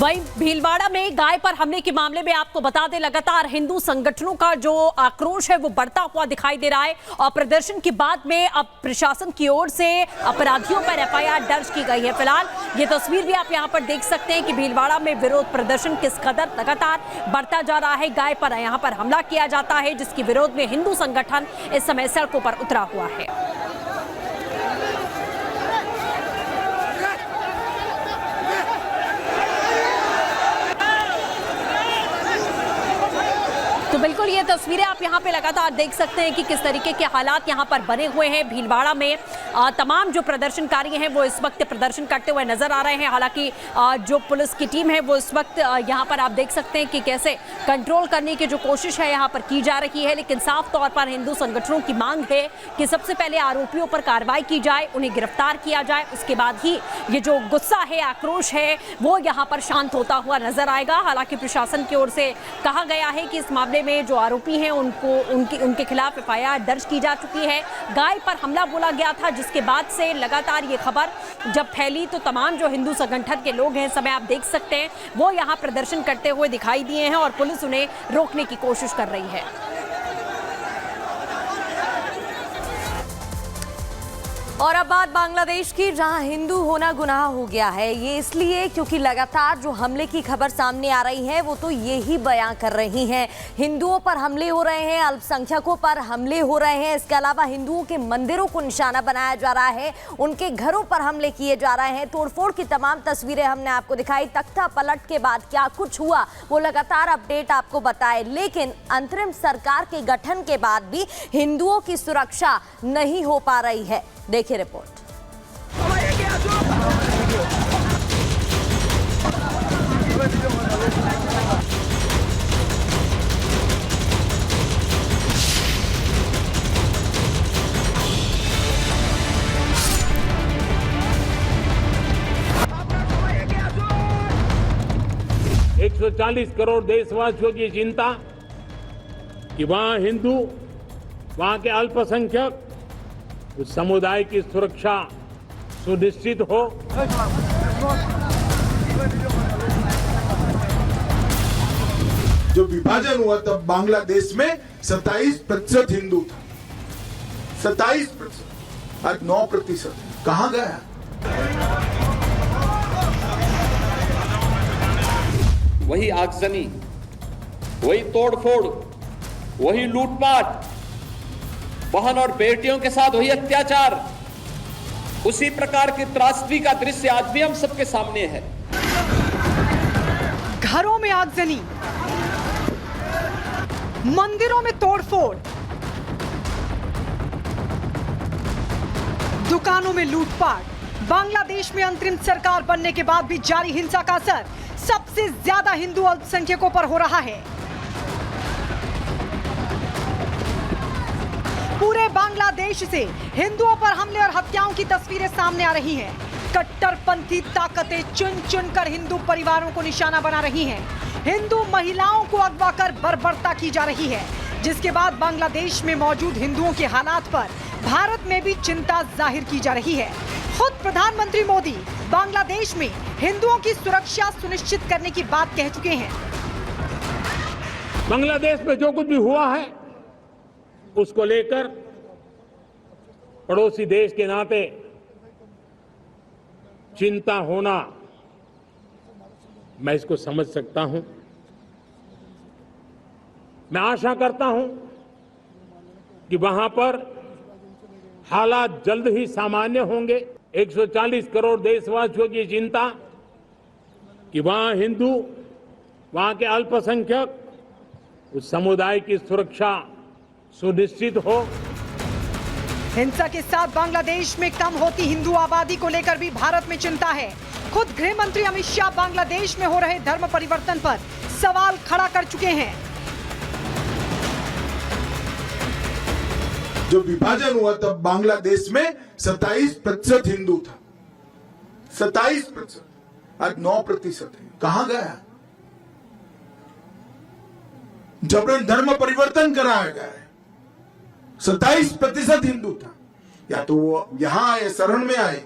वहीं भीलवाड़ा में गाय पर हमले के मामले में आपको बता दें, लगातार हिंदू संगठनों का जो आक्रोश है वो बढ़ता हुआ दिखाई दे रहा है और प्रदर्शन के बाद में अब प्रशासन की ओर से अपराधियों पर एफआईआर दर्ज की गई है। फिलहाल ये तस्वीर भी आप यहां पर देख सकते हैं कि भीलवाड़ा में विरोध प्रदर्शन किस कदर लगातार बढ़ता जा रहा है। गाय पर यहां पर हमला किया जाता है, जिसके विरोध में हिंदू संगठन इस समय सड़कों पर उतरा हुआ है। तो बिल्कुल ये तस्वीरें आप यहाँ पे लगातार देख सकते हैं कि किस तरीके के हालात यहाँ पर बने हुए हैं। भीलवाड़ा में तमाम जो प्रदर्शनकारी हैं वो इस वक्त प्रदर्शन करते हुए नजर आ रहे हैं। हालांकि जो पुलिस की टीम है वो इस वक्त यहाँ पर आप देख सकते हैं कि कैसे कंट्रोल करने की जो कोशिश है यहाँ पर की जा रही है, लेकिन साफ तौर पर हिंदू संगठनों की मांग है कि सबसे पहले आरोपियों पर कार्रवाई की जाए, उन्हें गिरफ्तार किया जाए, उसके बाद ही ये जो गुस्सा है, आक्रोश है, वो यहाँ पर शांत होता हुआ नजर आएगा। हालांकि प्रशासन की ओर से कहा गया है कि इस मामले में जो आरोपी हैं उनके खिलाफ एफआईआर दर्ज की जा चुकी है। गाय पर हमला बोला गया था, जिसके बाद से लगातार ये खबर जब फैली तो तमाम जो हिंदू संगठन के लोग हैं, समय आप देख सकते हैं, वो यहाँ प्रदर्शन करते हुए दिखाई दिए हैं और पुलिस उन्हें रोकने की कोशिश कर रही है। और अब बात बांग्लादेश की, जहां हिंदू होना गुनाह हो गया है। ये इसलिए क्योंकि लगातार जो हमले की खबर सामने आ रही है वो तो यही बयां कर रही हैं। हिंदुओं पर हमले हो रहे हैं, अल्पसंख्यकों पर हमले हो रहे हैं। इसके अलावा हिंदुओं के मंदिरों को निशाना बनाया जा रहा है, उनके घरों पर हमले किए जा रहे हैं। तोड़फोड़ की तमाम तस्वीरें हमने आपको दिखाई। तख्ता पलट के बाद क्या कुछ हुआ वो लगातार अपडेट आपको बताए, लेकिन अंतरिम सरकार के गठन के बाद भी हिंदुओं की सुरक्षा नहीं हो पा रही है। देखिए रिपोर्ट। एक 140 करोड़ देशवासियों की चिंता कि वहां हिंदू, वहां के अल्पसंख्यक, उस समुदाय की सुरक्षा सुनिश्चित हो। जो विभाजन हुआ तब बांग्लादेश में 27% हिंदू था, 27%, आज 9%। कहां गया? वही आगजनी, वही तोड़फोड़, वही लूटपाट, बहन और बेटियों के साथ वही अत्याचार, उसी प्रकार की त्रासदी का दृश्य आज भी हम सबके सामने है। घरों में आगजनी, मंदिरों में तोड़फोड़, दुकानों में लूटपाट। बांग्लादेश में अंतरिम सरकार बनने के बाद भी जारी हिंसा का असर सबसे ज्यादा हिंदू अल्पसंख्यकों पर हो रहा है। पूरे बांग्लादेश से हिंदुओं पर हमले और हत्याओं की तस्वीरें सामने आ रही हैं। कट्टरपंथी ताकतें चुन चुनकर हिंदू परिवारों को निशाना बना रही हैं। हिंदू महिलाओं को अगवा कर बर्बरता की जा रही है, जिसके बाद बांग्लादेश में मौजूद हिंदुओं के हालात पर भारत में भी चिंता जाहिर की जा रही है। खुद प्रधानमंत्री मोदी बांग्लादेश में हिंदुओं की सुरक्षा सुनिश्चित करने की बात कह चुके हैं। बांग्लादेश में जो कुछ भी हुआ है उसको लेकर पड़ोसी देश के नाते चिंता होना, मैं इसको समझ सकता हूं। मैं आशा करता हूं कि वहां पर हालात जल्द ही सामान्य होंगे। 140 करोड़ देशवासियों की चिंता कि वहां हिंदू, वहां के अल्पसंख्यक, उस समुदाय की सुरक्षा सुनिश्चित हो। हिंसा के साथ बांग्लादेश में कम होती हिंदू आबादी को लेकर भी भारत में चिंता है। खुद गृह मंत्री अमित शाह बांग्लादेश में हो रहे धर्म परिवर्तन पर सवाल खड़ा कर चुके हैं। जो विभाजन हुआ तब बांग्लादेश में 27% हिंदू था, 27%, आज 9% है। कहां गया? जबरन धर्म परिवर्तन कराया गया है। 27% हिंदू था, या तो वो यहां आए, शरण में आए,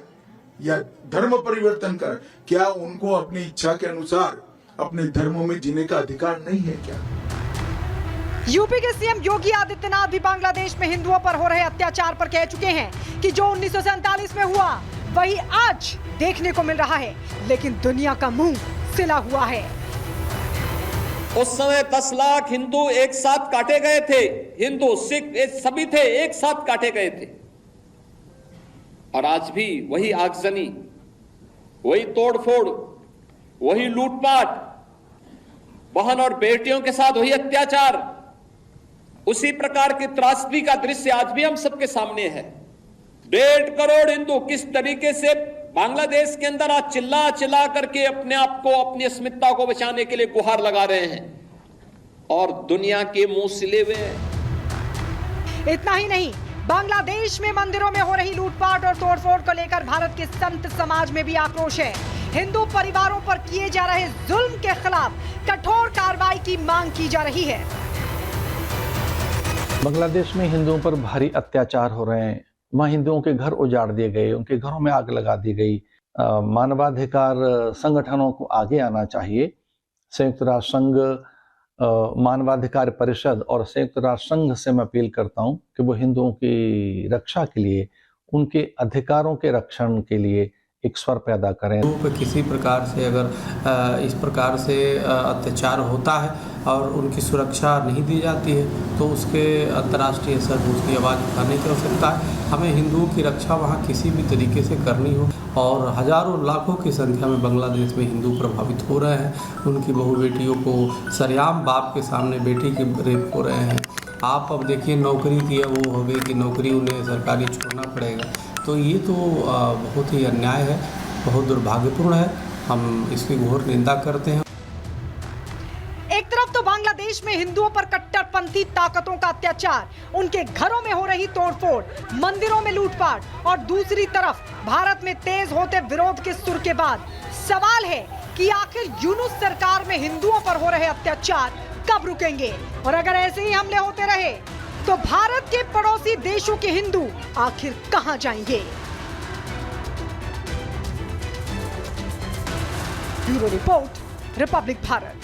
या धर्म परिवर्तन कर, क्या उनको अपनी इच्छा के अनुसार अपने धर्मों में जीने का अधिकार नहीं है क्या? यूपी के सीएम योगी आदित्यनाथ भी बांग्लादेश में हिंदुओं पर हो रहे अत्याचार पर कह चुके हैं कि जो 1947 में हुआ वही आज देखने को मिल रहा है, लेकिन दुनिया का मुंह सिला हुआ है। उस समय 10 लाख हिंदू एक साथ काटे गए थे, हिंदू सिख सभी थे, एक साथ काटे गए थे। और आज भी वही आगजनी, वही तोड़फोड़, वही लूटपाट, बहन और बेटियों के साथ वही अत्याचार, उसी प्रकार की त्रासदी का दृश्य आज भी हम सबके सामने है। 1.5 करोड़ हिंदू किस तरीके से बांग्लादेश के अंदर आज चिल्ला चिल्ला करके अपने आप को, अपनी अस्मिता को बचाने के लिए गुहार लगा रहे हैं और दुनिया के मुंह सिले हुए हैं। इतना ही नहीं, बांग्लादेश में मंदिरों में हो रही लूटपाट और तोड़फोड़ को लेकर भारत के संत समाज में भी आक्रोश है। हिंदू परिवारों पर किए जा रहे जुल्म के खिलाफ कठोर कार्रवाई की मांग की जा रही है। बांग्लादेश में हिंदुओं पर भारी अत्याचार हो रहे हैं। वहाँ हिंदुओं के घर उजाड़ दिए गए, उनके घरों में आग लगा दी गई। मानवाधिकार संगठनों को आगे आना चाहिए। संयुक्त राष्ट्र संघ, मानवाधिकार परिषद और संयुक्त राष्ट्र संघ से मैं अपील करता हूं कि वो हिंदुओं की रक्षा के लिए, उनके अधिकारों के रक्षण के लिए एक स्वर पैदा करें। किसी प्रकार से अगर इस प्रकार से अत्याचार होता है और उनकी सुरक्षा नहीं दी जाती है तो उसके अंतर्राष्ट्रीय स्तर पर उसकी आवाज़ उठाने की आवश्यकता है। हमें हिंदुओं की रक्षा वहाँ किसी भी तरीके से करनी हो। और हजारों लाखों की संख्या में बांग्लादेश में हिंदू प्रभावित हो रहे हैं। उनकी बहू बेटियों को सरेआम बाप के सामने बेटी के रेप हो रहे हैं। आप अब देखिए, नौकरी की वो हो गई कि नौकरी उन्हें सरकारी छोड़ना पड़ेगा। तो ये तो बहुत ही अन्याय है, बहुत दुर्भाग्यपूर्ण है। हम इसकी घोर निंदा करते हैं। एक तरफ तो बांग्लादेश में हिंदुओं पर कट्टरपंथी ताकतों का अत्याचार, उनके घरों में हो रही तोड़फोड़, मंदिरों में लूटपाट, और दूसरी तरफ भारत में तेज होते विरोध के सुर के बाद सवाल है कि आखिर यूनुस सरकार में हिंदुओं पर हो रहे अत्याचार कब रुकेंगे? और अगर ऐसे ही हमले होते रहे तो भारत के पड़ोसी देशों के हिंदू आखिर कहां जाएंगे? Bureau report, Republic Bharat.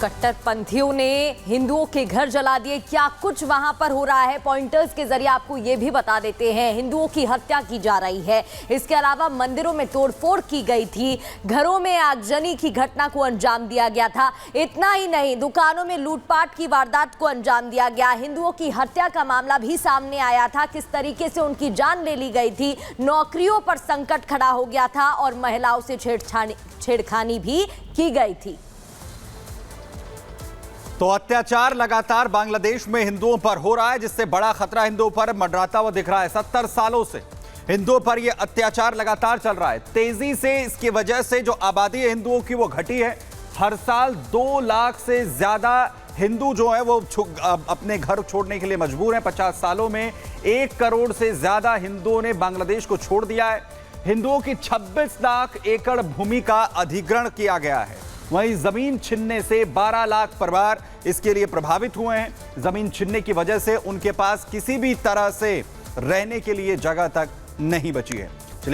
कट्टरपंथियों ने हिंदुओं के घर जला दिए। क्या कुछ वहां पर हो रहा है, पॉइंटर्स के जरिए आपको ये भी बता देते हैं। हिंदुओं की हत्या की जा रही है। इसके अलावा मंदिरों में तोड़फोड़ की गई थी, घरों में आगजनी की घटना को अंजाम दिया गया था। इतना ही नहीं, दुकानों में लूटपाट की वारदात को अंजाम दिया गया। हिंदुओं की हत्या का मामला भी सामने आया था, किस तरीके से उनकी जान ले ली गई थी, नौकरियों पर संकट खड़ा हो गया था और महिलाओं से छेड़खानी भी की गई थी। तो अत्याचार लगातार बांग्लादेश में हिंदुओं पर हो रहा है, जिससे बड़ा खतरा हिंदुओं पर मंडराता हुआ दिख रहा है। 70 सालों से हिंदुओं पर यह अत्याचार लगातार चल रहा है। तेजी से इसकी वजह से जो आबादी है हिंदुओं की वो घटी है। हर साल 2 लाख से ज्यादा हिंदू जो है वो अपने घर छोड़ने के लिए मजबूर हैं। 50 सालों में 1 करोड़ से ज्यादा हिंदुओं ने बांग्लादेश को छोड़ दिया है। हिंदुओं की 26 लाख एकड़ भूमि का अधिग्रहण किया गया है। वहीं जमीन छीनने से 12 लाख परिवार इसके लिए प्रभावित हुए हैं। जमीन छीनने की वजह से उनके पास किसी भी तरह से रहने के लिए जगह तक नहीं बची है।